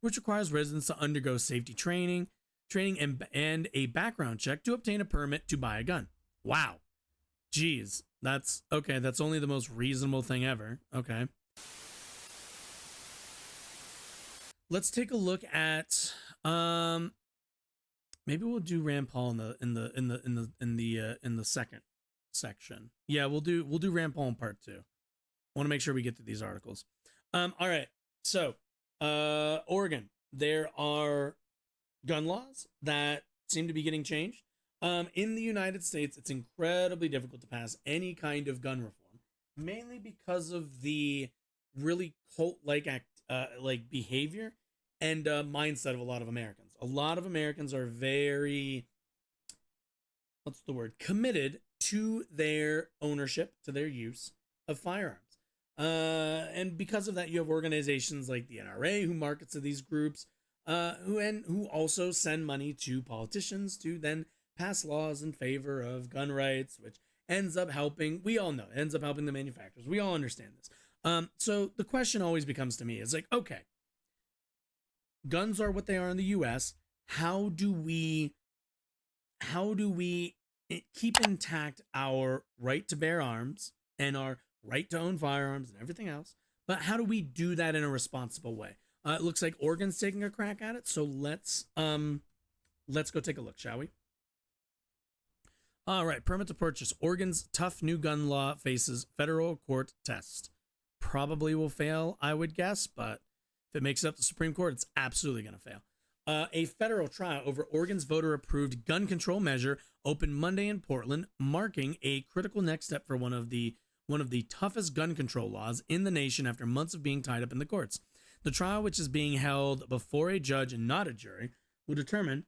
which requires residents to undergo safety training and a background check to obtain a permit to buy a gun. Wow. Jeez. That's okay. That's only the most reasonable thing ever. Okay. Let's take a look at maybe we'll do Rand Paul in the second section. Yeah, we'll do Rand Paul in part 2. I want to make sure we get through these articles. All right. So, Oregon, there are gun laws that seem to be getting changed. In the United States, it's incredibly difficult to pass any kind of gun reform, mainly because of the really cult-like behavior and mindset of a lot of Americans. A lot of Americans are very, committed to their ownership, to their use of firearms. And because of that, you have organizations like the NRA who markets to these groups, who also send money to politicians to then pass laws in favor of gun rights, which ends up helping, we all know, it ends up helping the manufacturers. We all understand this. So the question always becomes to me is like, okay, guns are what they are in the US. How do we keep intact our right to bear arms and our right to own firearms and everything else? But how do we do that in a responsible way? It looks like Oregon's taking a crack at it. So let's go take a look, shall we? All right, permit to purchase. Oregon's tough new gun law faces federal court test. Probably will fail, I would guess, but if it makes it up to the Supreme Court, it's absolutely going to fail. A federal trial over Oregon's voter-approved gun control measure opened Monday in Portland, marking a critical next step for one of the toughest gun control laws in the nation after months of being tied up in the courts. The trial, which is being held before a judge and not a jury, will determine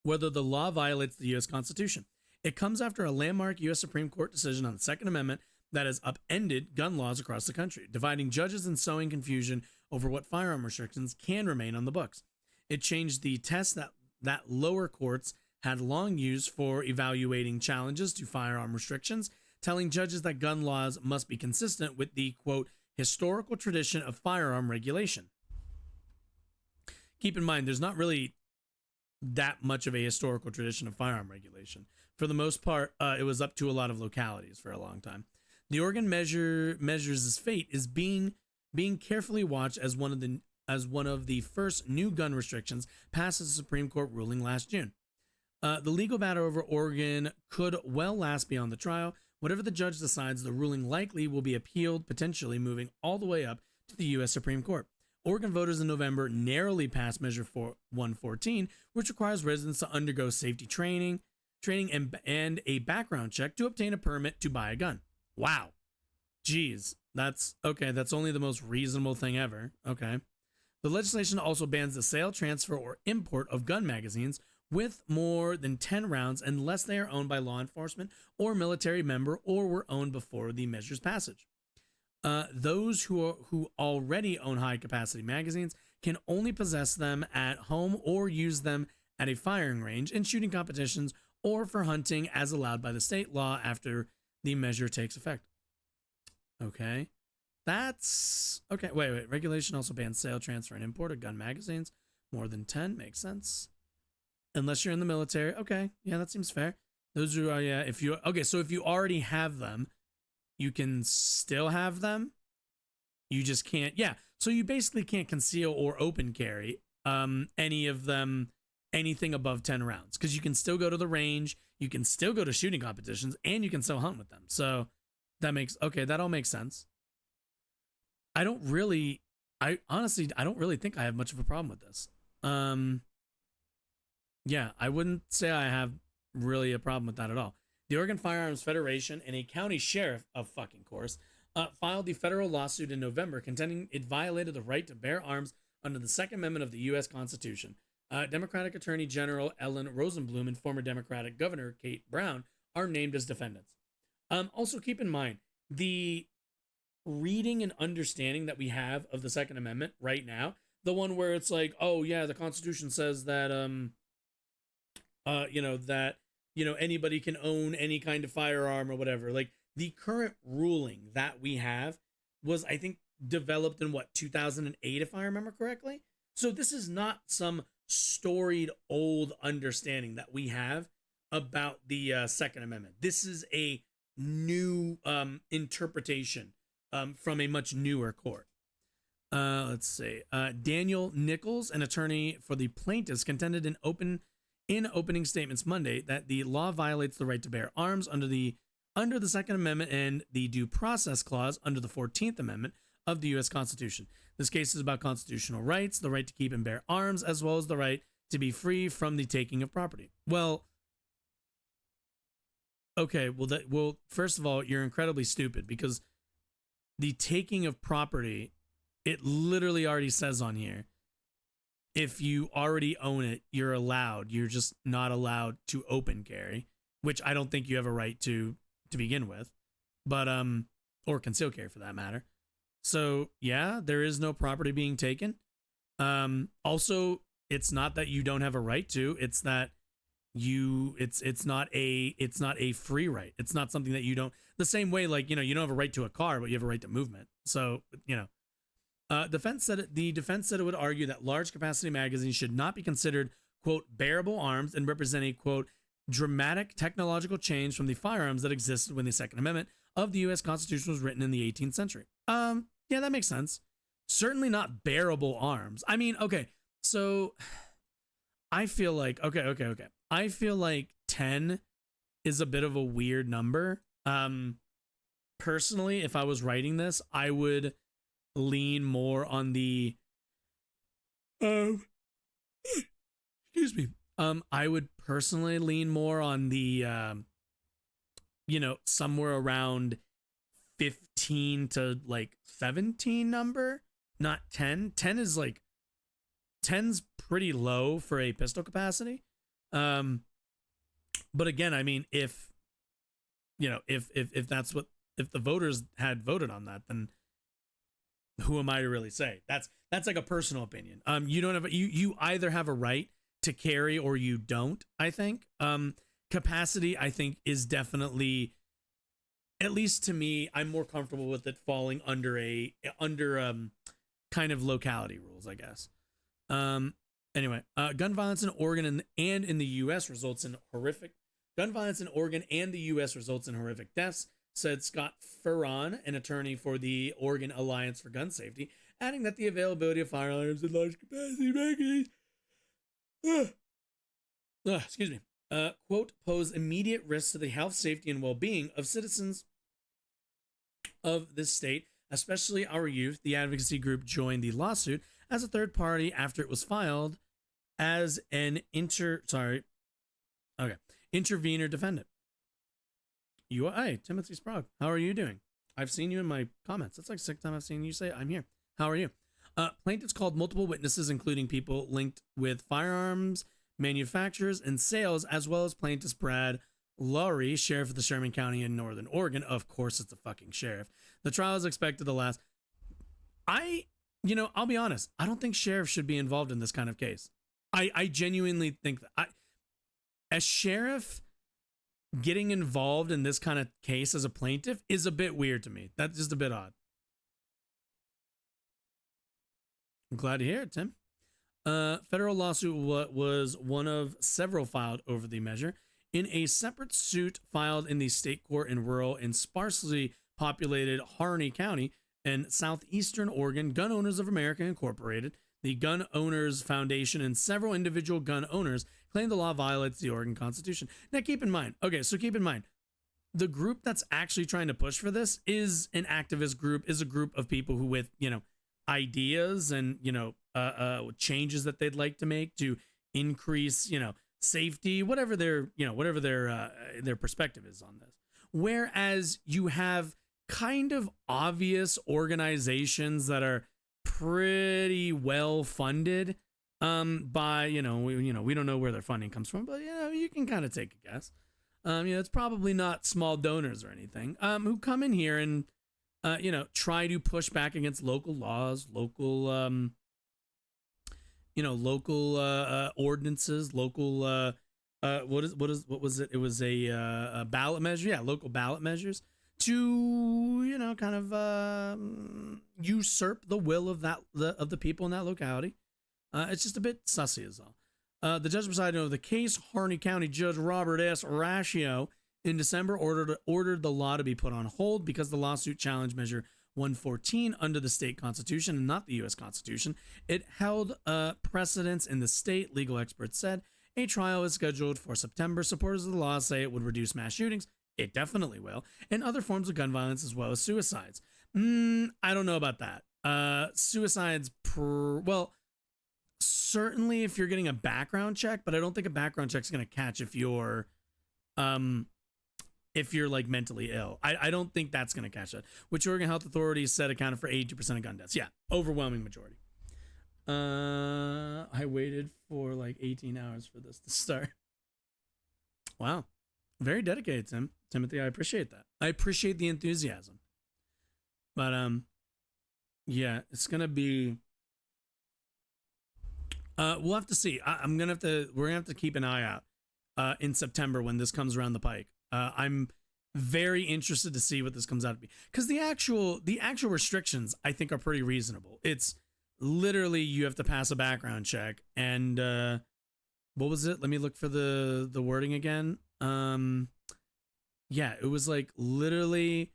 whether the law violates the U.S. Constitution. It comes after a landmark U.S. Supreme Court decision on the Second Amendment that has upended gun laws across the country, dividing judges and sowing confusion over what firearm restrictions can remain on the books. It changed the test that lower courts had long used for evaluating challenges to firearm restrictions, telling judges that gun laws must be consistent with the, quote, historical tradition of firearm regulation. Keep in mind, there's not really that much of a historical tradition of firearm regulation. For the most part, it was up to a lot of localities for a long time. The Oregon measures' fate is being carefully watched as one of the first new gun restrictions passed as a Supreme Court ruling last June. The legal battle over Oregon could well last beyond the trial. Whatever the judge decides, the ruling likely will be appealed, potentially moving all the way up to the U.S. Supreme Court. Oregon voters in November narrowly passed Measure 114, which requires residents to undergo safety training and a background check to obtain a permit to buy a gun. Wow. Jeez. That's okay. That's only the most reasonable thing ever. Okay. The legislation also bans the sale, transfer, or import of gun magazines with more than 10 rounds unless they are owned by law enforcement or military member or were owned before the measure's passage. Those who already own high-capacity magazines can only possess them at home or use them at a firing range in shooting competitions or for hunting as allowed by the state law after the measure takes effect. Okay. That's... Okay, wait. Regulation also bans sale, transfer, and import of gun magazines. More than 10, makes sense. Unless you're in the military. Okay, yeah, that seems fair. Those are, yeah, if you... Okay, so if you already have them, you can still have them. You just can't... Yeah, so you basically can't conceal or open carry any of them, anything above 10 rounds. Because you can still go to the range, you can still go to shooting competitions, and you can still hunt with them. So that makes... Okay, that all makes sense. I honestly don't really think I have much of a problem with this. Yeah, I wouldn't say I have really a problem with that at all. The Oregon Firearms Federation and a county sheriff, of fucking course, filed the federal lawsuit in November contending it violated the right to bear arms under the Second Amendment of the U.S. Constitution. Democratic Attorney General Ellen Rosenblum and former Democratic Governor Kate Brown are named as defendants. Also keep in mind, the reading and understanding that we have of the Second Amendment right now, the one where it's like, oh yeah, the Constitution says that, anybody can own any kind of firearm or whatever. Like, the current ruling that we have was, I think, developed in what, 2008, if I remember correctly. So this is not some storied old understanding that we have about the Second Amendment. This is a new interpretation from a much newer court. Let's see. Daniel Nichols, an attorney for the plaintiffs, contended in opening statements Monday that the law violates the right to bear arms under the Second Amendment and the Due Process Clause under the 14th Amendment of the U.S. Constitution. This case is about constitutional rights, the right to keep and bear arms, as well as the right to be free from the taking of property. Well, okay, well, first of all, you're incredibly stupid, because the taking of property, it literally already says on here, if you already own it, you're allowed. You're just not allowed to open carry, which I don't think you have a right to begin with, but or conceal carry for that matter. So yeah, there is no property being taken. Also, it's not that you don't have a right to, it's that it's not a free right. It's not something that you don't, the same way, like, you don't have a right to a car, but you have a right to movement. So, the defense said it would argue that large capacity magazines should not be considered, quote, bearable arms and represent a, quote, dramatic technological change from the firearms that existed when the Second Amendment of the U.S. Constitution was written in the 18th century. Yeah, that makes sense. Certainly not bearable arms. I mean, okay, so I feel like, okay. I feel like 10 is a bit of a weird number. Personally, if I was writing this, I would lean more on the, excuse me. I would personally lean more on the, somewhere around 15 to like 17 number, not 10. 10 is like, 10's pretty low for a pistol capacity. But again, I mean, if that's what, if the voters had voted on that, then who am I to really say? That's like a personal opinion. You don't have, you either have a right to carry or you don't, I think. Capacity, I think, is definitely, at least to me, I'm more comfortable with it falling under kind of locality rules, I guess. Anyway, gun violence in Oregon and in the U.S. results in horrific deaths, said Scott Ferron, an attorney for the Oregon Alliance for Gun Safety, adding that the availability of firearms in large capacity magazines, quote, pose immediate risks to the health, safety, and well-being of citizens of this state, especially our youth. The advocacy group joined the lawsuit as a third party after it was filed as an intervener defendant. Hi, Timothy Sprague. How are you doing? I've seen you in my comments. That's like the sixth time I've seen you say I'm here. How are you? Plaintiffs called multiple witnesses, including people linked with firearms manufacturers and sales, as well as plaintiffs Brad Laurie, sheriff of the Sherman County in Northern Oregon. Of course, it's the fucking sheriff. The trial is expected to last. I'll be honest. I don't think sheriffs should be involved in this kind of case. I genuinely think that a sheriff getting involved in this kind of case as a plaintiff is a bit weird to me. That's just a bit odd. I'm glad to hear it, Tim. Federal lawsuit was one of several filed over the measure. In a separate suit filed in the state court in rural and sparsely populated Harney County in southeastern Oregon, Gun Owners of America Incorporated, the Gun Owners Foundation, and several individual gun owners claim the law violates the Oregon Constitution. Now, keep in mind, the group that's actually trying to push for this is an activist group, is a group of people who with, ideas and, changes that they'd like to make to increase, safety, whatever their perspective is on this. Whereas you have kind of obvious organizations that are pretty well funded by, we don't know where their funding comes from, but you can kind of take a guess. It's probably not small donors or anything, who come in here and try to push back against local laws, local ordinances, local what was it? It was a ballot measure. Yeah, local ballot measures. to, you know, kind of usurp the will of the people in that locality. It's just a bit sussy as all. The judge presiding over the case, Harney County Judge Robert S. Raccio, in December ordered the law to be put on hold because the lawsuit challenged Measure 114 under the state constitution and not the U.S. Constitution. It held precedence in the state, legal experts said. A trial is scheduled for September. Supporters of the law say it would reduce mass shootings. It definitely will. And other forms of gun violence as well as suicides. I don't know about that. Suicides, well, certainly if you're getting a background check, but I don't think a background check is going to catch if you're like mentally ill. I don't think that's going to catch that, which Oregon health authorities said accounted for 82% of gun deaths. Yeah, overwhelming majority. I waited for like 18 hours for this to start. Wow. Very dedicated, Timothy. I appreciate that. I appreciate the enthusiasm. But yeah, it's gonna be we'll have to see. We're gonna have to keep an eye out in September when this comes around the pike. I'm very interested to see what this comes out to be, because the actual restrictions I think are pretty reasonable. It's literally you have to pass a background check, and what was it? Let me look for the wording again. Yeah, it was like literally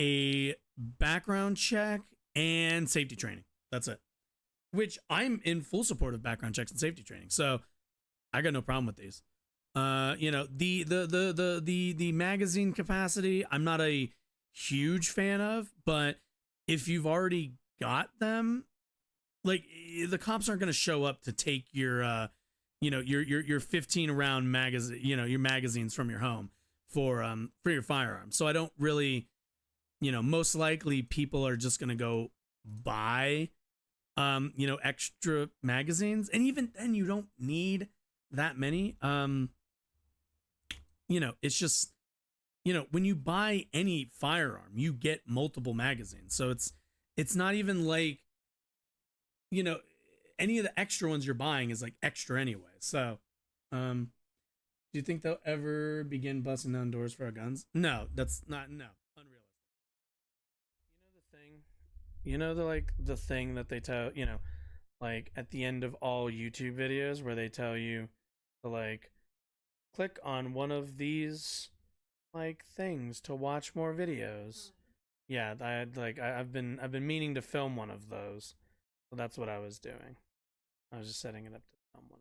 a background check and safety training. That's it. Which I'm in full support of background checks and safety training. So I got no problem with these. You know, the magazine capacity, I'm not a huge fan of, but if you've already got them, like the cops aren't going to show up to take your you know, your 15 round magazine, you know, your magazines from your home for your firearm. So I don't really, you know, most likely people are just going to go buy you know, extra magazines, and even then you don't need that many. You know, it's just, you know, when you buy any firearm, you get multiple magazines. So it's not even like, you know, any of the extra ones you're buying is like extra anyway. So, do you think they'll ever begin busting down doors for our guns? No, that's not, no, unrealistic. You know the thing, you know, the thing that they tell, you know, like at the end of all YouTube videos where they tell you to like click on one of these like things to watch more videos. Yeah, I've been meaning to film one of those. So that's what I was doing. I was just setting it up to film one.